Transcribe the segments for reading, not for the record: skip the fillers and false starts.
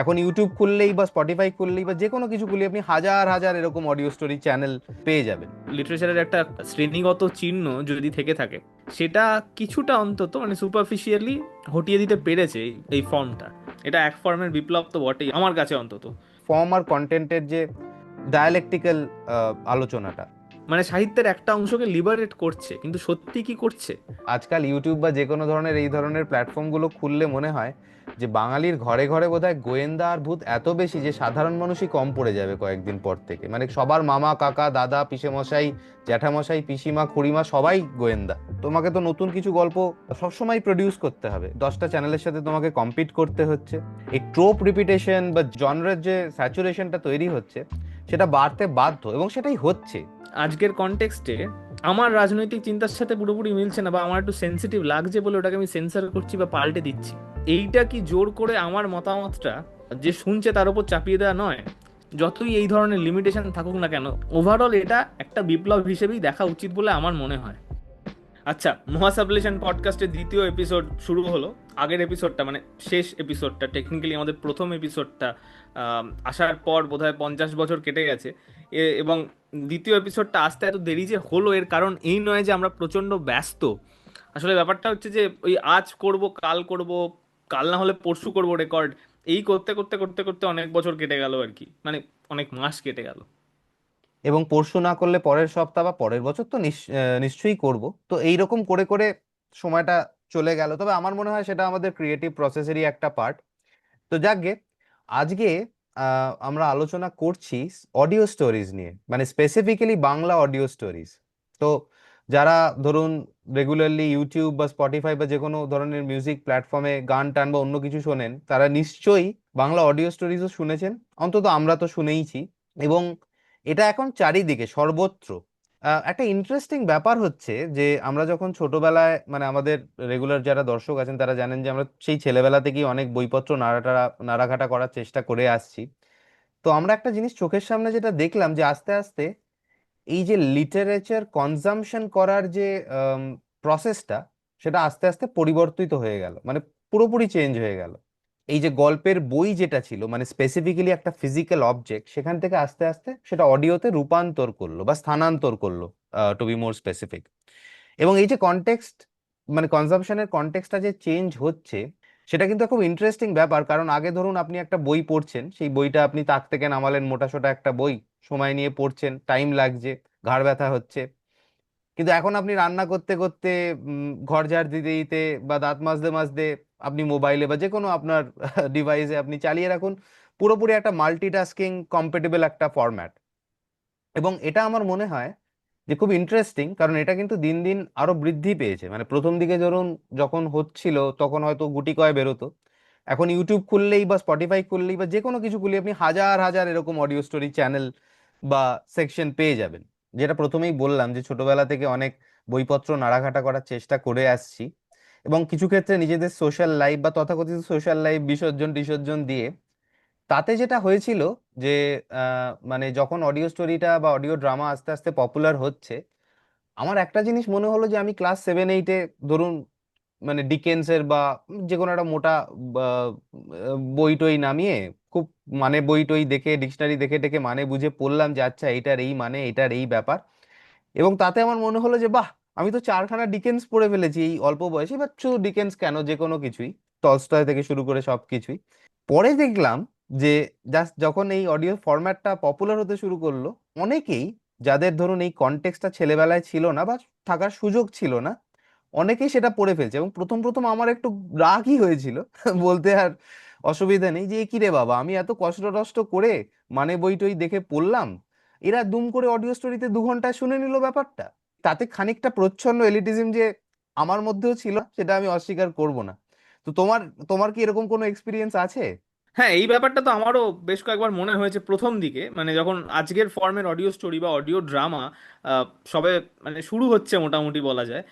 এখন ইউটিউব খুললেই বা স্পটিফাই খুললেই বা যে কোনো কিছু খুললেই আপনি হাজার হাজার এরকম অডিও স্টোরি চ্যানেল পেয়ে যাবেন। লিটারেচারের একটা শ্রেণীগত চিহ্ন যদি থেকে থাকে, সেটা কিছুটা অন্তত মানে সুপারফিশিয়ালি হটিয়ে দিতে পেরেছে এই ফর্মটা। এটা এক ফর্মের বিপ্লব তো বটেই আমার কাছে অন্তত। ফর্ম আর কন্টেন্টের যে ডায়ালেকটিক্যাল আলোচনাটা, মানে সাহিত্যের একটা অংশকে লিবারেট করছে, কিন্তু সত্যি কি করছে? আজকাল ইউটিউব বা যে কোনো ধরনের এই ধরনের প্ল্যাটফর্মগুলো খুললে মনে হয় যে বাঙালির ঘরে ঘরে বোধহয় গোয়েন্দা আর ভূত এত বেশি যে সাধারণ মানুষই কম পড়ে যাবে কয়েকদিন পর থেকে। মানে সবার মামা কাকা দাদা পিসেমশাই জ্যাঠামশাই পিসিমা খুড়িমা সবাই গোয়েন্দা। তোমাকে তো নতুন কিছু গল্প সবসময় প্রডিউস করতে হবে, 10টা চ্যানেলের সাথে তোমাকে কম্পিট করতে হচ্ছে। এই ট্রোপ রিপিটেশন বা জনরের যে স্যাচুরেশনটা তৈরি হচ্ছে সেটা বাড়তে বাধ্য, এবং সেটাই হচ্ছে। আজকের কনটেক্সটে আমার রাজনৈতিক চিন্তার সাথে পুরোপুরি মিলছে না, বা আমার একটু সেন্সিটিভ লাগছে বলে ওটাকে আমি সেন্সর করছি বা পাল্টে দিচ্ছি। এইটা কি জোর করে আমার মতামতটা যে শুনছে তার উপর চাপিয়ে দেওয়া নয়? যতই এই ধরনের লিমিটেশন থাকুক না কেন, ওভারঅল এটা একটা বিপ্লব হিসেবেই দেখা উচিত বলে আমার মনে হয়। আচ্ছা, মহাসাবলেশন পডকাস্টের দ্বিতীয় এপিসোড শুরু হলো। আগের এপিসোডটা মানে শেষ এপিসোডটা, টেকনিক্যালি আমাদের প্রথম এপিসোডটা আসার পর বোধহয় 50 বছর কেটে গেছে। এবং দ্বিতীয় এপিসোডটা আসতে এত দেরি যে হলো, এর কারণ এই নয় যে আমরা প্রচণ্ড ব্যস্ত। আসলে ব্যাপারটা হচ্ছে যে ওই আজ করব কাল করব, কাল না হলে পরশু করব রেকর্ড, এই করতে করতে করতে করতে অনেক বছর কেটে গেল আর কি, মানে অনেক মাস কেটে গেল। এবং পরশু না করলে পরের সপ্তাহ বা পরের বছর তো নিশ্চয়ই করব। তো এইরকম করে করে সময়টা চলে গেল। তবে আমার মনে হয় সেটা আমাদের ক্রিয়েটিভ প্রসেসেরই একটা পার্ট। তো যাকগে, আজকে আমরা আলোচনা করছি অডিও স্টোরিজ নিয়ে, মানে স্পেসিফিক্যালি বাংলা অডিও স্টোরিজ। তো যারা ধরুন রেগুলারলি ইউটিউব বা স্পটিফাই বা যে কোনো ধরনের মিউজিক প্ল্যাটফর্মে গান টান বা অন্য কিছু শোনেন, তারা নিশ্চয়ই বাংলা অডিও স্টোরিজও শুনেছেন। অন্তত আমরা তো শুনেইছি। এবং এটা এখন চারিদিকে সর্বত্র। একটা ইন্টারেস্টিং ব্যাপার হচ্ছে যে আমরা যখন ছোটবেলায়, মানে আমাদের রেগুলার যারা দর্শক আছেন তারা জানেন যে আমরা সেই ছেলেবেলা থেকেই অনেক বইপত্র নাড়াঘাটা করার চেষ্টা করে আসছি। তো আমরা একটা জিনিস চোখের সামনে যেটা দেখলাম যে আস্তে আস্তে এই যে লিটারেচার কনজাম্পশন করার যে প্রসেসটা, সেটা আস্তে আস্তে পরিবর্তিত হয়ে গেল, মানে পুরোপুরি চেঞ্জ হয়ে গেল। এই যে গল্পের বই যেটা ছিল মানে স্পেসিফিক্যালি একটা ফিজিক্যাল অবজেক্ট, সেখান থেকে আস্তে আস্তে সেটা অডিওতে রূপান্তর করলো বা স্থানান্তর করলো, টু বি মোর স্পেসিফিক। এবং এই যে কনটেক্সট, মানে কনজাম্পশনের কনটেক্সটটা যে চেঞ্জ হচ্ছে, সেটা কিন্তু খুব ইন্টারেস্টিং ব্যাপার। কারণ আগে ধরুন আপনি একটা বই পড়ছেন, সেই বইটা আপনি তাক থেকে নামালেন, মোটাসোটা একটা বই, সময় নিয়ে পড়ছেন, টাইম লাগছে, ঘাড় ব্যথা হচ্ছে। কিন্তু এখন আপনি রান্না করতে করতে, ঘর ঝাড় দিতে দিতে বা দাঁত মাজতে মাজতে আপনি মোবাইলে বা যে কোনো আপনার ডিভাইসে আপনি চালিয়ে রাখুন। পুরোপুরি একটা মাল্টিটাস্কিং কম্পেটেবল একটা ফরম্যাট। এবং এটা আমার মনে হয় যে খুব ইন্টারেস্টিং, কারণ এটা কিন্তু দিন দিন আরো বৃদ্ধি পেয়েছে। মানে প্রথম দিকে ধরুন যখন হচ্ছিল তখন হয়তো গুটি কয় বেরোতো। এখন ইউটিউব খুললেই বা স্পটিফাই খুললেই বা যে কোনো কিছু খুললেই আপনি হাজার হাজার এরকম অডিও স্টোরি চ্যানেল বা সেকশন পেয়ে যাবেন। যেটা প্রথমেই বললাম যে ছোটবেলা থেকে অনেক বইপত্র নাড়াঘাটা করার চেষ্টা করে আসছি, এবং কিছু ক্ষেত্রে নিজেদের সোশ্যাল লাইফ বা তথাকথিত সোশ্যাল লাইফ বিসর্জন টিসর্জন দিয়ে। তাতে যেটা হয়েছিল যে মানে যখন অডিও স্টোরিটা বা অডিও ড্রামা আস্তে আস্তে পপুলার হচ্ছে, আমার একটা জিনিস মনে হলো যে আমি ক্লাস 7-8-এ ধরুন মানে ডিকেন্সের বা যে কোনো একটা মোটা বা, বই টই নামিয়ে খুব, মানে বই টই দেখে ডিকশনারি দেখে টেকে মানে বুঝে পড়লাম যে আচ্ছা এইটার এই মানে, এটার এই ব্যাপার। এবং তাতে আমার মনে হলো যে বাহ, আমি তো 4খানা ডিকেন্স পড়ে ফেলেছি এই অল্প বয়সে। বা শুধু ডিকেন্স কেন, যে কোনো কিছুই, টলস্টয় থেকে শুরু করে সবকিছুই। পরে দেখলাম যে জাস্ট যখন এই অডিও ফরম্যাটটা পপুলার হতে শুরু করলো, অনেকেই যাদের ধরুন এই কনটেক্সটটা ছেলেবেলায় ছিল না বা থাকার সুযোগ ছিল না, অনেকেই সেটা পড়ে ফেলছে। এবং প্রথম প্রথম আমার একটু রাগই হয়েছিল বলতে আর অসুবিধা নেই, যে এ কি রে বাবা, আমি এত কষ্ট টষ্ট করে মানে বই টই দেখে পড়লাম, এরা দুম করে অডিও স্টোরিতে 2 ঘন্টায় শুনে নিল ব্যাপারটা। তাতে খানিকটা প্রচ্ছন্ন এলিটিজম যে আমার মধ্যেও ছিল, সেটা আমি অস্বীকার করব না। তো তোমার তোমার কি এরকম কোনো এক্সপিরিয়েন্স আছে? হ্যাঁ, এই ব্যাপারটা তো আমারও বেশ কয়েকবার মনে হয়েছে প্রথম দিকে, মানে যখন আজকের ফর্মের অডিও স্টোরি বা অডিও ড্রামা সবে মানে শুরু হচ্ছে মোটামুটি বলা যায়।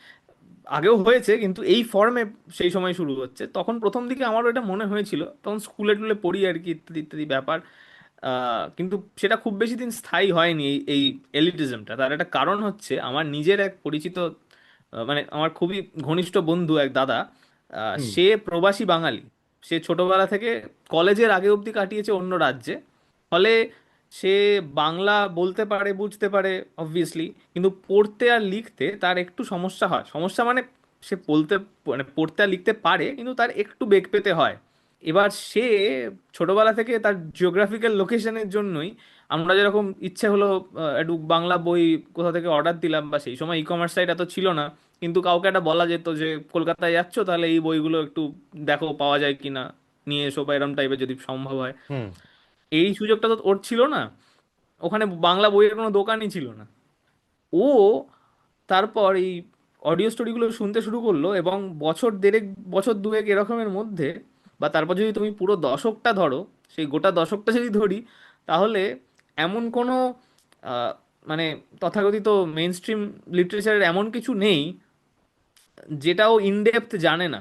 আগেও হয়েছে কিন্তু এই ফর্মে সেই সময় শুরু হচ্ছে, তখন প্রথম দিকে আমারও এটা মনে হয়েছিল, তখন স্কুলে টুলে পড়ি আর কি, ইত্যাদি ইত্যাদি ব্যাপার। কিন্তু সেটা খুব বেশি দিন স্থায়ী হয়নি এই এই এলিটিজমটা। তার একটা কারণ হচ্ছে আমার নিজের এক পরিচিত, মানে আমার খুবই ঘনিষ্ঠ বন্ধু এক দাদা, হুম। সে প্রবাসী বাঙালি। সে ছোটবেলা থেকে কলেজের আগে অবধি কাটিয়েছে অন্য রাজ্যে। ফলে সে বাংলা বলতে পারে, বুঝতে পারে অবভিয়াসলি, কিন্তু পড়তে আর লিখতে তার একটু সমস্যা হয়। সমস্যা মানে সে বলতে, মানে পড়তে আর লিখতে পারে, কিন্তু তার একটু বেগ পেতে হয়। এবার সে ছোটবেলা থেকে তার জিওগ্রাফিক্যাল লোকেশনের জন্যই, আমরা যেরকম ইচ্ছে হলো একটু বাংলা বই কোথা থেকে অর্ডার দিলাম, বা সেই সময় ই কমার্স সাইট এত ছিল না, কিন্তু কাউকে একটা বলা যেত যে কলকাতায় যাচ্ছ, তাহলে এই বইগুলো একটু দেখো পাওয়া যায় কিনা, নিয়ে এসো, বা এরম টাইপের যদি সম্ভব হয়। হুম। এই সুযোগটা তো ওর ছিল না, ওখানে বাংলা বইয়ের কোনো দোকানই ছিল না। ও তারপর এই অডিও স্টোরিগুলো শুনতে শুরু করলো, এবং বছর দেড়েক, বছর দুয়েক এরকমের মধ্যে, বা তারপর যদি তুমি পুরো দশকটা ধরো, সেই গোটা দশকটা যদি ধরি, তাহলে এমন কোনো আহ, মানে তথাকথিত মেইন স্ট্রিম লিটারেচারের এমন কিছু নেই যেটা ও ইনডেপথ জানে না।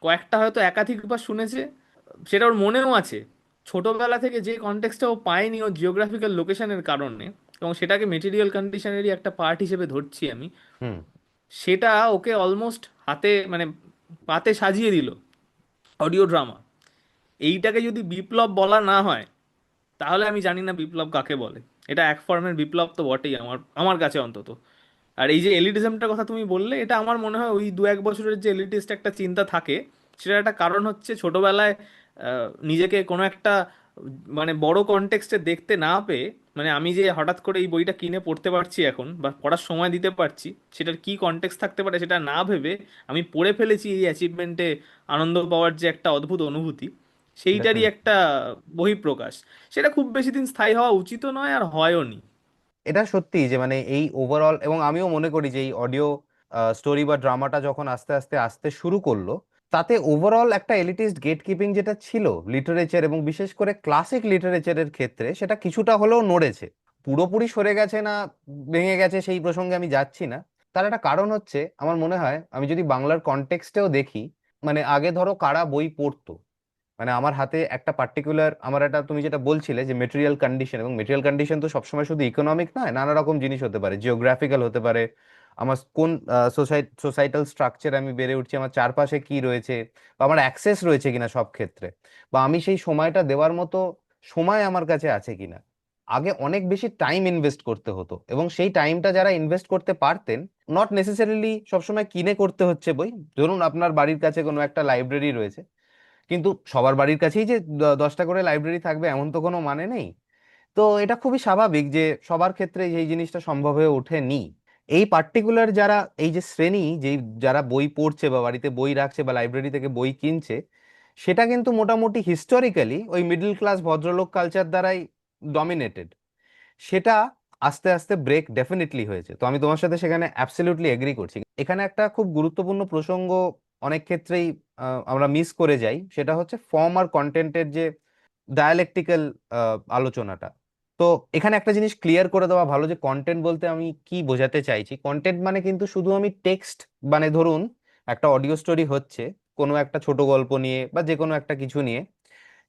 কয়েকটা হয়তো একাধিকবার শুনেছে, সেটা ওর মনেও আছে। ছোটবেলা থেকে যে কনটেক্সটটা ও পায়নি ও জিওগ্রাফিক্যাল লোকেশনের কারণে, এবং সেটাকে মেটেরিয়াল কন্ডিশনেরই একটা পার্ট হিসেবে ধরছি আমি, হুম। সেটা ওকে অলমোস্ট হাতে, মানে পাতে সাজিয়ে দিল অডিও ড্রামা। এইটাকে যদি বিপ্লব বলা না হয়, তাহলে আমি জানি না বিপ্লব কাকে বলে। এটা এক ফর্মের বিপ্লব তো বটেই, আমার আমার কাছে অন্তত। আর এই যে এলিটিজমটার কথা তুমি বললে, এটা আমার মনে হয় ওই দু এক বছরের যে এলিটিস্ট একটা চিন্তা থাকে, সেটার একটা কারণ হচ্ছে ছোটবেলায় নিজেকে কোনো একটা মানে বড় কনটেক্সটে দেখতে না পেয়ে, মানে আমি যে হঠাৎ করে এই বইটা কিনে পড়তে পারছি এখন, বা পড়ার সময় দিতে পারছি, সেটার কি কনটেক্সট থাকতে পারে সেটা না ভেবে আমি পড়ে ফেলেছি, এই অ্যাচিভমেন্টে আনন্দ পাওয়ার যে একটা অদ্ভুত অনুভূতি, সেইটারই ডেফিনেটলি। একটা বহিঃপ্রকাশ। সেটা খুব বেশি দিন স্থায়ী হওয়া উচিত নয়, আর হয়ও নি। এটা সত্যি যে মানে এই ওভারঅল, এবং আমিও মনে করি যে এই অডিও স্টোরি বা ড্রামাটা যখন আস্তে আস্তে আসতে শুরু করলো, তাতে ওভারঅল একটা এলিটিস্ট গেট কিপিং যেটা ছিল লিটারেচার এবং বিশেষ করে ক্লাসিক লিটারেচারের ক্ষেত্রে, সেটা কিছুটা হলেও নড়েছে। পুরোপুরি সরে গেছে না ভেঙে গেছে সেই প্রসঙ্গে আমি যাচ্ছি না। তার একটা কারণ হচ্ছে, আমার মনে হয় আমি যদি বাংলার কনটেক্সটেও দেখি, মানে আগে ধরো কারা বই পড়তো, মানে আমার হাতে একটা পার্টিকুলার, আমার একটা, তুমি যেটা বলছিলে যে মেটেরিয়াল কন্ডিশন, এবং মেটেরিয়াল কন্ডিশন তো সবসময় শুধু ইকোনমিক নয়, নানা রকম জিনিস হতে পারে, জিওগ্রাফিক্যাল হতে পারে, আমার কোন সোসাইটাল স্ট্রাকচার আমি বেড়ে উঠছি, আমার চারপাশে কি রয়েছে, বা আমার অ্যাক্সেস রয়েছে কিনা সব ক্ষেত্রে, বা আমি সেই সময়টা দেওয়ার মতো সময় আমার কাছে আছে কিনা। আগে অনেক বেশি টাইম ইনভেস্ট করতে হতো, এবং সেই টাইমটা যারা ইনভেস্ট করতে পারতেন, নট নেসেসারিলি সবসময় কিনে করতে হচ্ছে বই। ধরুন আপনার বাড়ির কাছে কোনো একটা লাইব্রেরি রয়েছে, কিন্তু সবার বাড়ির কাছেই যে 10টা করে লাইব্রেরি থাকবে এমন তো কোনো মানে নেই। তো এটা খুবই স্বাভাবিক যে সবার ক্ষেত্রে এই জিনিসটা সম্ভব হয়ে ওঠেনি। এই পার্টিকুলার যারা, এই যে শ্রেণী, যেই যারা বই পড়ছে বা বাড়িতে বই রাখছে বা লাইব্রেরি থেকে বই কিনছে, সেটা কিন্তু মোটামুটি হিস্টোরিক্যালি ওই মিডল ক্লাস ভদ্রলোক কালচার দ্বারাই ডমিনেটেড। সেটা আস্তে আস্তে ব্রেক ডেফিনেটলি হয়েছে, তো আমি তোমার সাথে সেখানে অ্যাবসলিউটলি এগ্রি করছি। এখানে একটা খুব গুরুত্বপূর্ণ প্রসঙ্গ অনেক ক্ষেত্রেই আমরা মিস করে যাই, সেটা হচ্ছে ফর্ম আর কন্টেন্টের যে ডায়ালেকটিক্যাল আলোচনাটা। তো এখানে একটা জিনিস ক্লিয়ার করে দেওয়া ভালো, যে কন্টেন্ট বলতে আমি কি বোঝাতে চাইছি। কন্টেন্ট মানে কিন্তু শুধু আমি টেক্সট, মানে ধরুন একটা অডিও স্টোরি হচ্ছে কোনো একটা ছোট গল্প নিয়ে বা যে কোনো একটা কিছু নিয়ে,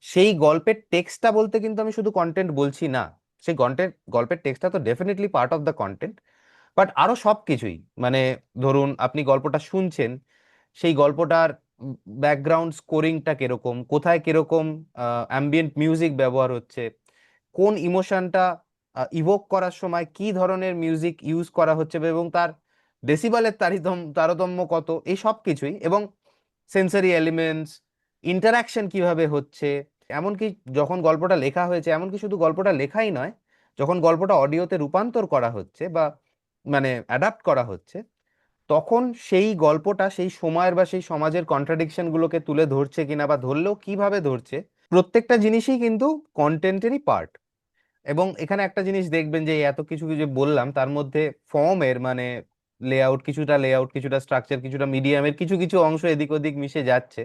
সেই গল্পের টেক্সটটা বলতে কিন্তু আমি শুধু কন্টেন্ট বলছি না। সেই গল্পের টেক্সটটা তো definitely part of the content, but আরো সবকিছুই, মানে ধরুন আপনি গল্পটা শুনছেন, সেই গল্পটার ব্যাকগ্রাউন্ড স্কোরিংটা কিরকম, কোথায় কিরকম অ্যাম্বিয়েন্ট মিউজিক ব্যবহার হচ্ছে, কোন ইমোশনটা ইভোক করার সময় কি ধরনের মিউজিক ইউজ করা হচ্ছে, এবং তার ডেসিবেলের তারতম্য কত, এই সব কিছুই, এবং সেন্সরি এলিমেন্টস, ইন্টারাকশন কিভাবে হচ্ছে। এমনকি যখন গল্পটা লেখা হয়েছে, এমনকি শুধু গল্পটা লেখাই নয়, যখন গল্পটা অডিওতে রূপান্তর করা হচ্ছে বা মানে অ্যাডাপ্ট করা হচ্ছে, তখন সেই গল্পটা সেই সময়ের বা সেই সমাজের কন্ট্রাডিকশন গুলোকে তুলে ধরছে কিনা, বা ধরলেও কিভাবে ধরছে, প্রত্যেকটা জিনিসই কিন্তু কন্টেন্টেরই পার্ট। এবং এখানে একটা জিনিস দেখবেন যে এই এত কিছু যে বললাম তার মধ্যে ফর্মের মানে লেআউট কিছুটা স্ট্রাকচার কিছুটা মিডিয়ামের কিছু কিছু অংশ এদিক ওদিক মিশে যাচ্ছে।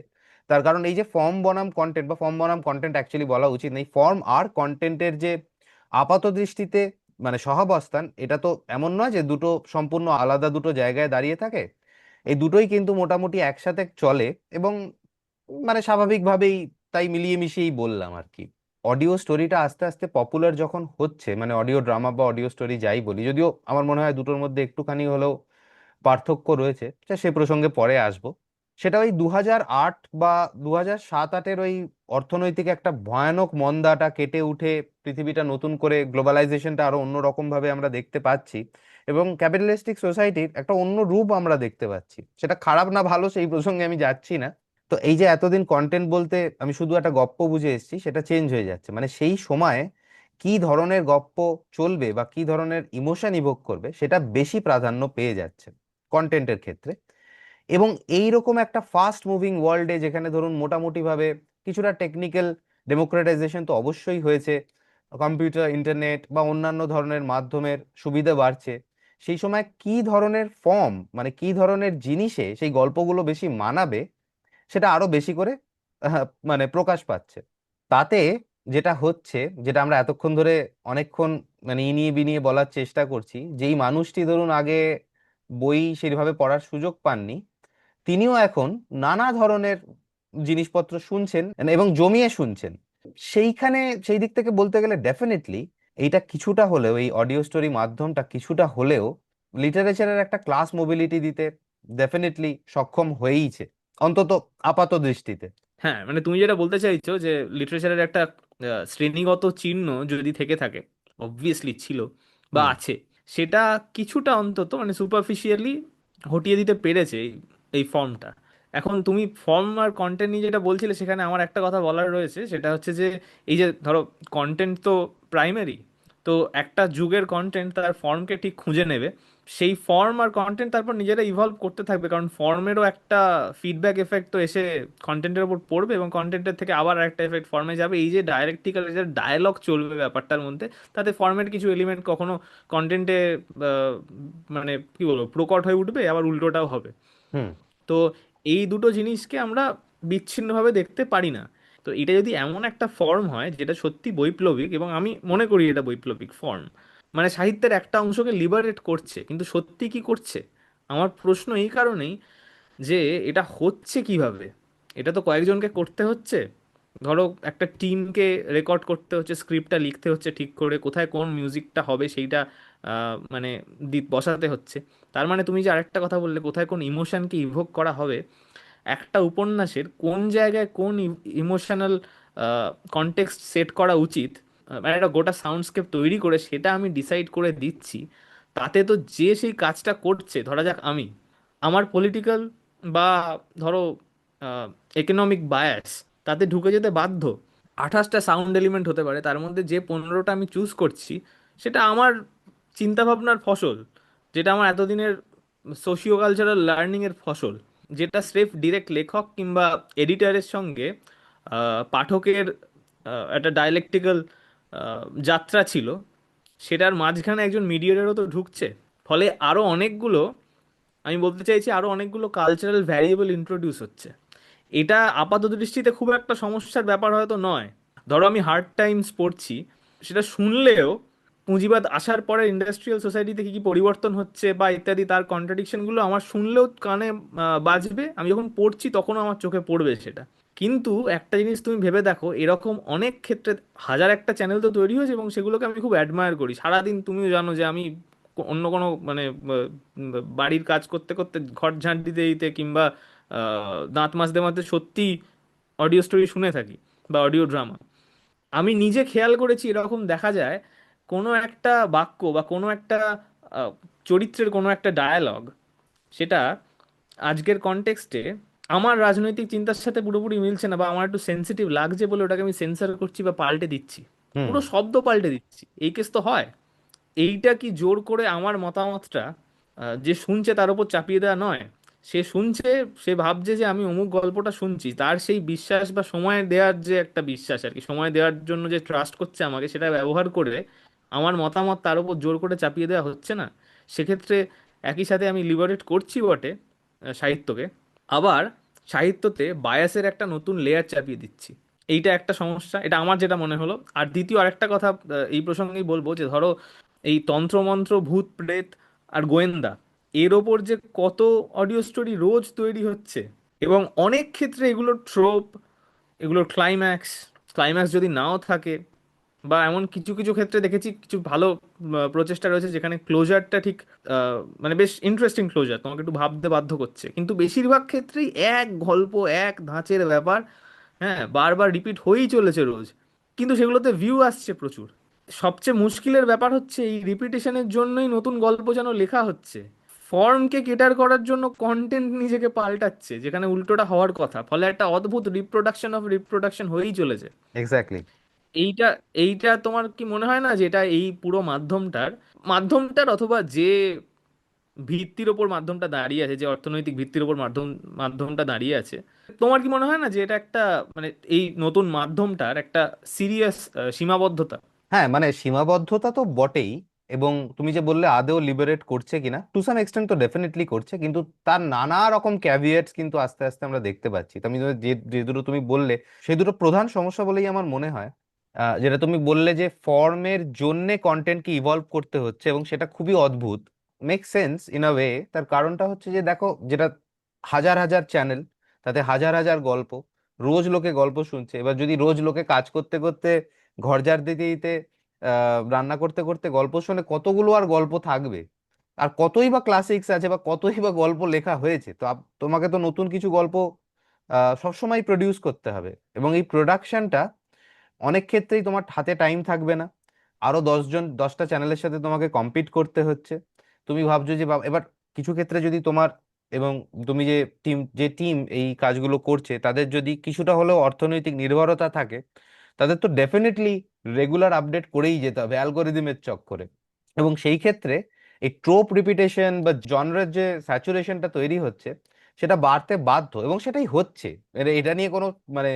তার কারণ এই যে ফর্ম বনাম কন্টেন্ট, বা ফর্ম বনাম কন্টেন্ট অ্যাকচুয়ালি বলা উচিত নেই, ফর্ম আর কন্টেন্টের যে আপাত দৃষ্টিতে মানে সহাবস্থান, এটা তো এমন নয় যে দুটো সম্পূর্ণ আলাদা দুটো জায়গায় দাঁড়িয়ে থাকে। এই দুটোই কিন্তু মোটামুটি একসাথে চলে, এবং মানে স্বাভাবিকভাবেই তাই মিলিয়ে মিশিয়েই বললাম আর কি। অডিও স্টোরিটা আস্তে আস্তে পপুলার যখন হচ্ছে, মানে অডিও ড্রামা বা অডিও স্টোরি যাই বলি, যদিও আমার মনে হয় দুটোর মধ্যে একটুখানি হলেও পার্থক্য রয়েছে, সে প্রসঙ্গে পরে আসবো। সেটা ওই 2008 বা 2007-8-এর ওই অর্থনৈতিক একটা ভয়ানক মন্দাটা কেটে উঠে পৃথিবীটা নতুন করে গ্লোবালাইজেশনটা আরো অন্যরকম ভাবে আমরা দেখতে পাচ্ছি, এবং ক্যাপিটালিস্টিক সোসাইটির একটা অন্য রূপ আমরা দেখতে পাচ্ছি। সেটা খারাপ না ভালো সেই প্রসঙ্গে আমি যাচ্ছি না। তো এই যে এতদিন কন্টেন্ট বলতে আমি শুধু একটা গপ্প বুঝে এসেছি, সেটা চেঞ্জ হয়ে যাচ্ছে। মানে সেই সময়ে কি ধরনের গপ্প চলবে বা কি ধরনের ইমোশন ইভোক করবে সেটা বেশি প্রাধান্য পেয়ে যাচ্ছে কন্টেন্টের ক্ষেত্রে। এবং এই রকম একটা ফাস্ট মুভিং ওয়ার্ল্ডে, যেখানে ধরুন মোটামুটি ভাবে কিছুটা টেকনিক্যাল ডেমোক্রেটাইজেশন তো অবশ্যই হয়েছে, কম্পিউটার, ইন্টারনেট বা অন্যান্য ধরনের মাধ্যমের সুবিধা বাড়ছে, সেই সময় কি ধরনের ফর্ম, মানে কি ধরনের জিনিসে সেই গল্পগুলো বেশি মানাবে, সেটা আরো বেশি করে মানে প্রকাশ পাচ্ছে। তাতে যেটা হচ্ছে, যেটা আমরা এতক্ষণ ধরে অনেকক্ষণ মানে ইনিয়ে বিনিয়ে বলার চেষ্টা করছি, যেই মানুষটি ধরুন আগে বই সেইভাবে পড়ার সুযোগ পাননি, তিনিও এখন নানা ধরনের জিনিসপত্র শুনছেন এবং জমিয়ে শুনছেন। সেইখানে সেই দিক থেকে বলতে গেলে ডেফিনেটলি এইটা কিছুটা হলেও, এই অডিও স্টোরি মাধ্যমটা কিছুটা হলেও লিটারেচারের একটা ক্লাস মোবিলিটি দিতে ডেফিনেটলি সক্ষম হয়েইছে, অন্তত আপাত দৃষ্টিতে। হ্যাঁ, মানে তুমি যেটা বলতে চাইছো যে লিটারেচারের একটা শ্রেণীগত চিহ্ন যদি থেকে থাকে, অবভিয়াসলি ছিল বা হুম। আছে, সেটা কিছুটা অন্তত মানে সুপারফিশিয়ালি হটিয়ে দিতে পেরেছে এই ফর্মটা। এখন তুমি ফর্ম আর কন্টেন্ট নিয়ে যেটা বলছিলে, সেখানে আমার একটা কথা বলার রয়েছে, সেটা হচ্ছে যে এই যে ধরো কন্টেন্ট তো প্রাইমারি, তো একটা যুগের কন্টেন্ট তার ফর্মকে ঠিক খুঁজে নেবে, সেই ফর্ম আর কন্টেন্ট তারপর নিজেরা ইভলভ করতে থাকবে, কারণ ফর্মেরও একটা ফিডব্যাক এফেক্ট তো এসে কন্টেন্টের উপর পড়বে, এবং কন্টেন্টের থেকে আবার একটা এফেক্ট ফর্মে যাবে। এই যে ডায়ালেকটিক্যাল যে ডায়ালগ চলবে ব্যাপারটার মধ্যে, তাতে ফর্মের কিছু এলিমেন্ট কখনো কন্টেন্টে মানে কি বলবো প্রকট হয়ে উঠবে, আবার উল্টোটাও হবে। হুম। তো এই দুটো জিনিসকে আমরা বিচ্ছিন্নভাবে দেখতে পারি না। তো এটা যদি এমন একটা ফর্ম হয় যেটা সত্যি বৈপ্লবিক, এবং আমি মনে করি এটা বৈপ্লবিক ফর্ম, মানে সাহিত্যের একটা অংশকে লিবারেট করছে, কিন্তু সত্যি কি করছে? আমার প্রশ্ন এই কারণেই যে এটা হচ্ছে কিভাবে। এটা তো কয়েকজনকে করতে হচ্ছে, ধরো একটা টিমকে রেকর্ড করতে হচ্ছে, স্ক্রিপ্টটা লিখতে হচ্ছে ঠিক করে, কোথায় কোন মিউজিকটা হবে সেইটা মানে বসাতে হচ্ছে। তার মানে তুমি যে আরেকটা কথা বললে, কোথায় কোন ইমোশনকে ইভোক করা হবে, একটা উপন্যাসের কোন জায়গায় কোন ইমোশনাল কনটেক্সট সেট করা উচিত, মানে একটা গোটা সাউন্ডস্কেপ তৈরি করে সেটা আমি ডিসাইড করে দিচ্ছি। তাতে তো যে সেই কাজটা করছে, ধরা যাক আমি, আমার পলিটিক্যাল বা ধরো একোনমিক বায়াস তাতে ঢুকে যেতে বাধ্য। 28টা সাউন্ড এলিমেন্ট হতে পারে, তার মধ্যে যে 15টা আমি চুজ করছি সেটা আমার চিন্তাভাবনার ফসল, যেটা আমার এতদিনের সোশিও কালচারাল লার্নিংয়ের ফসল, যেটা স্রেফ ডিরেক্ট লেখক কিংবা এডিটারের সঙ্গে পাঠকের একটা ডায়ালেকটিক্যাল যাত্রা ছিল, সেটার মাঝখানে একজন মিডিয়েটরও তো ঢুকছে। ফলে আরও অনেকগুলো, আমি বলতে চাইছি আরো অনেকগুলো কালচারাল ভ্যারিয়েবল ইন্ট্রোডিউস হচ্ছে। এটা আপাত দৃষ্টিতে খুব একটা সমস্যার ব্যাপার হয়তো নয়। ধরো আমি হার্ড টাইমস পড়ছি, সেটা শুনলেও পুঁজিবাদ আসার পরে ইন্ডাস্ট্রিয়াল সোসাইটিতে কি কি পরিবর্তন হচ্ছে বা ইত্যাদি, তার কন্ট্রাডিকশনগুলো আমার শুনলেও কানে বাজবে, আমি যখন পড়ছি তখনও আমার চোখে পড়বে সেটা। কিন্তু একটা জিনিস তুমি ভেবে দেখো, এরকম অনেক ক্ষেত্রে হাজার একটা চ্যানেল তো তৈরি হয়েছে, এবং সেগুলোকে আমি খুব অ্যাডমায়ার করি। সারাদিন তুমিও জানো যে আমি অন্য কোনো মানে বাড়ির কাজ করতে করতে, ঘর ঝাঁট দিতে দিতে কিংবা দাঁত মাজতে মাজতে সত্যি অডিও স্টোরি শুনে থাকি বা অডিও ড্রামা। আমি নিজে খেয়াল করেছি এরকম দেখা যায়, কোনো একটা বাক্য বা কোনো একটা আহ, চরিত্রের কোনো একটা ডায়ালগ, সেটা আজকের কনটেক্সটে আমার রাজনৈতিক চিন্তার সাথে পুরোপুরি মিলছে না, বা আমার একটু সেন্সিটিভ লাগছে বলে ওটাকে আমি সেন্সর করছি বা পাল্টে দিচ্ছি, হুম। পুরো শব্দ পাল্টে দিচ্ছি। এই কেস তো হয়। এইটা কি জোর করে আমার মতামতটা যে শুনছে তার উপর চাপিয়ে দেওয়া নয়? সে শুনছে, সে ভাবছে যে আমি অমুক গল্পটা শুনছি, তার সেই বিশ্বাস বা সময় দেওয়ার যে একটা বিশ্বাস আর কি, সময় দেওয়ার জন্য যে ট্রাস্ট করছে আমাকে, সেটা ব্যবহার করে আমার মতামত তার উপর জোর করে চাপিয়ে দেওয়া হচ্ছে না? সেক্ষেত্রে একই সাথে আমি লিবারেট করছি বটে সাহিত্যকে, আবার সাহিত্যতে বায়াসের একটা নতুন লেয়ার চাপিয়ে দিচ্ছি। এইটা একটা সমস্যা, এটা আমার যেটা মনে হলো। আর দ্বিতীয় আরেকটা কথা এই প্রসঙ্গেই বলবো, যে ধরো এই তন্ত্রমন্ত্র, ভূত প্রেত আর গোয়েন্দা, এর ওপর যে কত অডিও স্টোরি রোজ তৈরি হচ্ছে, এবং অনেক ক্ষেত্রে এগুলোর ট্রোপ, এগুলোর ক্লাইম্যাক্স, ক্লাইম্যাক্স যদি নাও থাকে, বা এমন কিছু কিছু ক্ষেত্রে দেখেছি কিছু ভালো প্রচেষ্টা রয়েছে যেখানে ক্লোজারটা ঠিক মানে বেশ ইন্টারেস্টিং ক্লোজার, তোমাকে একটু ভাবতে বাধ্য করছে, কিন্তু বেশিরভাগ ক্ষেত্রেই এক গল্প, এক ধাঁচের ব্যাপার, হ্যাঁ, বারবার রিপিট হয়েই চলেছে রোজ, কিন্তু সেগুলোতে ভিউ আসছে প্রচুর। সবচেয়ে মুশকিলের ব্যাপার হচ্ছে এই রিপিটেশনের জন্যই নতুন গল্প যেন লেখা হচ্ছে, ফর্মকে কেটার করার জন্য কন্টেন্ট নিজেকে পাল্টাচ্ছে, যেখানে উল্টোটা হওয়ার কথা, ফলে একটা অদ্ভুত রিপ্রোডাকশন অফ রিপ্রোডাকশন হয়েই চলেছে। এক্স্যাক্টলি। এইটা এইটা তোমার কি মনে হয় না যে এটা এই পুরো মাধ্যমটার অথবা যে ভিত্তির ওপর মাধ্যমটা দাঁড়িয়ে আছে, যে অর্থনৈতিক ভিত্তির ওপর মাধ্যমটা দাঁড়িয়ে আছে, তোমার কি মনে হয় না যে এটা একটা মানে এই নতুন মাধ্যমটার একটা সিরিয়াস সীমাবদ্ধতা? হ্যাঁ, মানে সীমাবদ্ধতা তো বটেই। এবং তুমি যে বললে আদেও লিবারেট করছে কিনা, টু সাম এক্সটেন্ট তো ডেফিনেটলি করছে, কিন্তু তার নানা রকম ক্যাভিয়েটস কিন্তু আস্তে আস্তে আমরা দেখতে পাচ্ছি। তো আমি যে যে দুটো তুমি বললে, সেই দুটো প্রধান সমস্যা বলেই আমার মনে হয়। যেটা তুমি বললে যে ফর্মের জন্যে কন্টেন্টকে ইভলভ করতে হচ্ছে, এবং সেটা খুবই অদ্ভুত, make sense in a way. তার কারণটা হচ্ছে যে দেখো, যেটা হাজার হাজার চ্যানেল, তাতে হাজার হাজার গল্প, রোজ লোকে গল্প শুনছে। এবার যদি রোজ লোকে কাজ করতে করতে, ঘর ঝাড় দিতে দিতে, রান্না করতে করতে গল্প শুনে, কতগুলো আর গল্প থাকবে? আর কতই বা ক্লাসিক্স আছে, বা কতই বা গল্প লেখা হয়েছে? তো তোমাকে তো নতুন কিছু গল্প সবসময় প্রডিউস করতে হবে, এবং এই প্রোডাকশনটা অনেক ক্ষেত্রেই তোমার হাতে টাইম থাকবে না। আরো 10টা চ্যানেলের সাথে তোমাকে কম্পিট করতে হচ্ছে। তুমি ভাবছো যে এবার কিছু ক্ষেত্রে যদি তোমার, এবং তুমি যে টিম এই কাজগুলো করছে, তাদের যদি কিছুটা হলেও অর্থনৈতিক নির্ভরতা থাকে, তাদের তো ডেফিনেটলি রেগুলার আপডেট করেই যেতে হবে অ্যালগোরিদমের চক্করে। এবং সেই ক্ষেত্রে এই ট্রোপ রিপিটেশন বা জনরের যে স্যাচুরেশনটা তৈরি হচ্ছে, সেটা বাড়তে বাধ্য, এবং সেটাই হচ্ছে। এটা নিয়ে কোনো মানে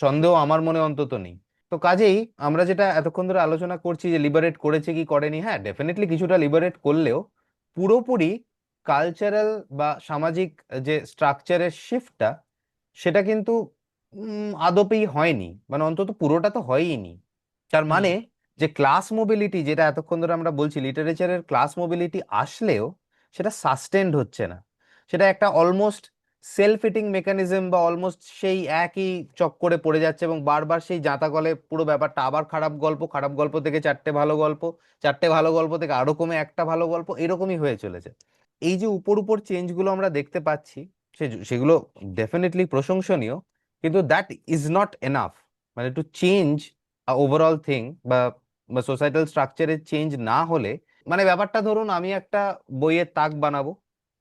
সন্দেহ আমার মনে অন্তত নেই। তো কাজেই আমরা যেটা এতক্ষণ ধরে আলোচনা করছি যে লিবারেট করেছে কি করেনি, হ্যাঁ ডেফিনেটলি কিছুটা লিবারেট করলেও পুরোপুরি কালচারাল বা সামাজিক যে স্ট্রাকচারের শিফটটা, সেটা কিন্তু আদপেই হয়নি, মানে অন্তত পুরোটা তো হয়ইনি। তার হুম। মানে যে ক্লাস মোবিলিটি, যেটা এতক্ষণ ধরে আমরা বলছি, লিটারেচারের ক্লাস মোবিলিটি আসলেও সেটা সাস্টেন্ড হচ্ছে না। সেটা একটা অলমোস্ট সেলফ ইটিং মেকানিজম, বা অলমোস্ট সেই একই চক্করে পড়ে যাচ্ছে, এবং বারবার সেই জাঁতা কলে পুরো ব্যাপারটা। আবার খারাপ গল্প, খারাপ গল্প থেকে চারটে ভালো গল্প, চারটে ভালো গল্প থেকে আরো কমে একটা ভালো গল্প, এরকমই হয়ে চলেছে। এই যে উপর উপর চেঞ্জগুলো আমরা দেখতে পাচ্ছি, সেগুলো ডেফিনেটলি প্রশংসনীয়, কিন্তু দ্যাট ইজ নট এনাফ। মানে টু চেঞ্জ ওভারঅল থিং, বা সোসাইটাল স্ট্রাকচারের চেঞ্জ না হলে, মানে ব্যাপারটা ধরুন আমি একটা বইয়ের তাক বানাবো,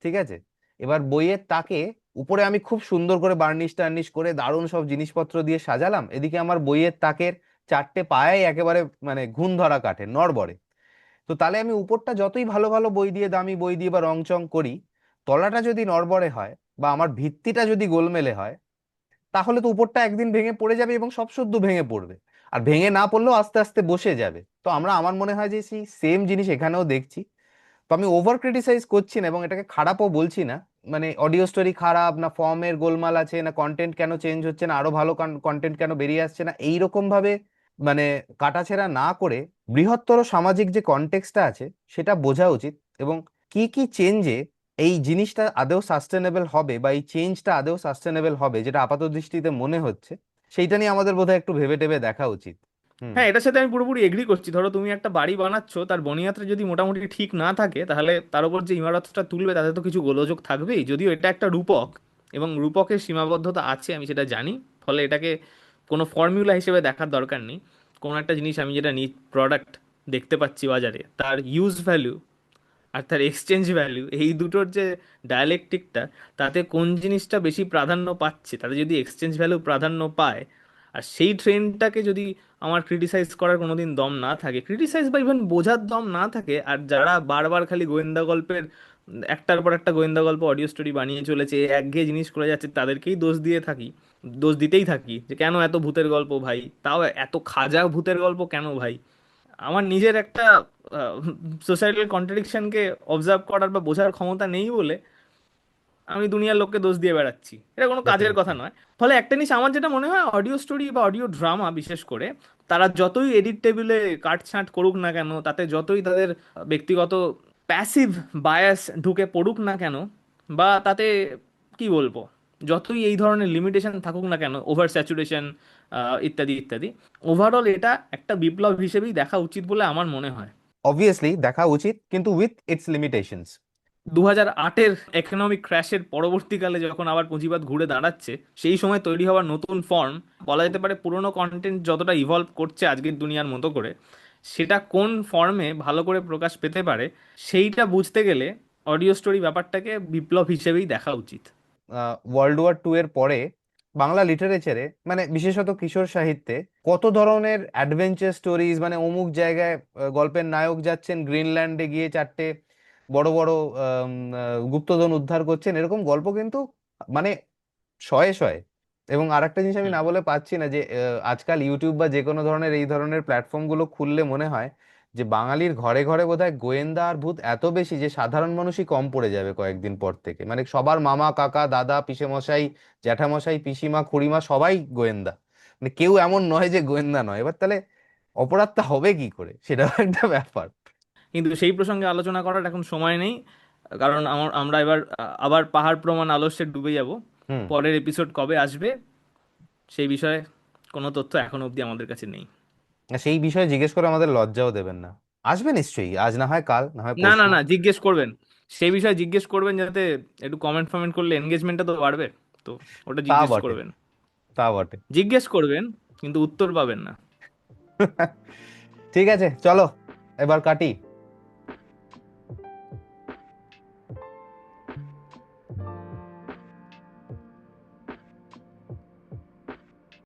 ঠিক আছে? এবার বইয়ের তাকে উপরে আমি খুব সুন্দর করে বার্নিশ টার্নিশ করে দারুণ সব জিনিসপত্র দিয়ে সাজালাম, এদিকে আমার বইয়ের তাকের চারটে পায়ে একেবারে মানে ঘুণ ধরা কাঠে নড়বড়ে। তো তাহলে আমি উপরটা যতই ভালো ভালো বই দিয়ে, দামি বই দিয়ে বা রং চং করি, তলাটা যদি নড়বড়ে হয়, বা আমার ভিত্তিটা যদি গোলমেলে হয়, তাহলে তো উপরটা একদিন ভেঙে পড়ে যাবে, এবং সব শুদ্ধ ভেঙে পড়বে। আর ভেঙে না পড়লেও আস্তে আস্তে বসে যাবে। তো আমার মনে হয় যে সেই সেম জিনিস এখানেও দেখছি। তো আমি ওভার ক্রিটিসাইজ করছি না, এবং এটাকে খারাপও বলছি না। মানে অডিও স্টোরি খারাপ না, ফর্মের গোলমাল আছে না, কন্টেন্ট কেন চেঞ্জ হচ্ছে না, আরো ভালো কন্টেন্ট কেন বেরিয়ে আসছে না, এইরকম ভাবে মানে কাটাছেঁড়া না করে, বৃহত্তর সামাজিক যে কনটেক্সটটা আছে সেটা বোঝা উচিত। এবং কি কি চেঞ্জে এই জিনিসটা আদৌ সাস্টেনেবল হবে, বা এই চেঞ্জটা আদৌ সাস্টেনেবল হবে, যেটা আপাত দৃষ্টিতে মনে হচ্ছে, সেইটা নিয়ে আমাদের বোধহয় একটু ভেবে টেবে দেখা উচিত। হুম। হ্যাঁ, এটার সাথে আমি পুরোপুরি এগ্রি করছি। ধরো তুমি একটা বাড়ি বানাচ্ছো, তার বুনিয়াদটা যদি মোটামুটি ঠিক না থাকে, তাহলে তার উপর যে ইমারতটা তুলবে তাতে তো কিছু গোলযোগ থাকবেই, যদিও এটা একটা রূপক, এবং রূপকের সীমাবদ্ধতা আছে আমি সেটা জানি। ফলে এটাকে কোনো ফর্মুলা হিসেবে দেখার দরকার নেই। কোনো একটা জিনিস আমি যেটা প্রোডাক্ট দেখতে পাচ্ছি বাজারে, তার ইউজ ভ্যালু আর তার এক্সচেঞ্জ ভ্যালু, এই দুটোর যে ডায়ালেকটিকটা, তাতে কোন জিনিসটা বেশি প্রাধান্য পাচ্ছে, তাতে যদি এক্সচেঞ্জ ভ্যালু প্রাধান্য পায়, আর সেই ট্রেন্ডটাকে যদি আমার ক্রিটিসাইজ করার কোনোদিন দম না থাকে, ক্রিটিসাইজ বা ইভেন বোঝার দম না থাকে, আর যারা বারবার খালি গোয়েন্দা গল্পের একটার পর একটা গোয়েন্দা গল্প অডিও স্টোরি বানিয়ে চলেছে, একঘেয়ে জিনিস করে যাচ্ছে, তাদেরকেই দোষ দিতেই থাকি যে কেন এত ভূতের গল্প ভাই, তাও এত খাজা ভূতের গল্প কেন ভাই। আমার নিজের একটা সোসাইটাল কন্ট্রাডিকশনকে অবজার্ভ করার বা বোঝার ক্ষমতা নেই বলে আমি দুনিয়ার লোককে দোষ দিয়ে বেড়াচ্ছি, এটা কোনো কাজের কথা ডেফিনেটলি। নয়। ফলে একটা জিনিস আমার যেটা মনে হয়, অডিও স্টোরি বা অডিও ড্রামা বিশেষ করে, তারা যতই এডিট টেবিলে কাটছাঁট করুক না কেন, তাতে যতই তাদের ব্যক্তিগত প্যাসিভ বায়াস ঢুকে পড়ুক না কেন, বা তাতে কি বলবো, যতই এই ধরনের লিমিটেশন থাকুক না কেন, ওভার স্যাচুরেশন ইত্যাদি ইত্যাদি, ওভারঅল এটা একটা বিপ্লব হিসেবেই দেখা উচিত বলে আমার মনে হয়। অবভিয়াসলি দেখা উচিত, কিন্তু উইথ ইটস লিমিটেশনস। 2008-এর ইকোনমিক ক্র্যাশের পরবর্তীকালে যখন আবার পুঁজিবাদ ঘুরে দাঁড়াচ্ছে, সেই সময় তৈরি হওয়া নতুন ফর্ম, বলা যেতে পারে পুরোনো কন্টেন্ট যতটা ইভলভ করছে আজকের দুনিয়ার মতো করে, সেটা কোন ফর্মে ভালো করে প্রকাশ পেতে পারে, সেইটা বুঝতে গেলে অডিও স্টোরি ব্যাপারটাকে বিপ্লব হিসেবেই দেখা উচিত। ওয়ার্ল্ড ওয়ার 2 এর পরে বাংলা লিটারেচারে, মানে বিশেষত কিশোর সাহিত্যে, কত ধরনের অ্যাডভেঞ্চার স্টোরিজ, মানে অমুক জায়গায় গল্পের নায়ক যাচ্ছেন গ্রিনল্যান্ডে গিয়ে চারটে বড় বড় গুপ্তধন উদ্ধার করছেন, এরকম গল্প কিন্তু মানে শয়ে শয়ে। এবং আরেকটা জিনিস আমি হুম। না বলে পাচ্ছি না, যে আজকাল ইউটিউব বা যে কোনো ধরনের এই ধরনের প্ল্যাটফর্ম গুলো খুললে মনে হয় যে বাঙালির ঘরে ঘরে বোধহয় গোয়েন্দা আর ভূত এত বেশি যে সাধারণ মানুষই কম পড়ে যাবে কয়েকদিন পর থেকে। মানে সবার মামা কাকা দাদা পিসেমশাই জ্যাঠামশাই পিসিমা খুড়িমা সবাই গোয়েন্দা, মানে কেউ এমন নয় যে গোয়েন্দা নয়। এবার তাহলে অপরাধটা হবে কি করে, সেটাও একটা ব্যাপার। কিন্তু সেই প্রসঙ্গে আলোচনা করার এখন সময় নেই, কারণ আমরা এবার আবার পাহাড় প্রমাণ আলস্যে ডুবে যাব। হুম। পরের এপিসোড কবে আসবে সেই বিষয়ে কোনো তথ্য এখনো অবধি আমাদের কাছে নেই। আর সেই বিষয়ে জিজ্ঞেস করে আমাদের লজ্জাও দেবেন না। আসবে নিশ্চয়ই, আজ না হয় কাল, না হয় না না পরশু। না, জিজ্ঞেস করবেন, সেই বিষয়ে জিজ্ঞেস করবেন, যাতে একটু কমেন্ট ফমেন্ট করলে এনগেজমেন্টটা তো বাড়বে। তো ওটা তা জিজ্ঞেস বটে, করবেন, তা বটে। জিজ্ঞেস করবেন, কিন্তু উত্তর পাবেন না। ঠিক আছে, চলো এবার কাটি।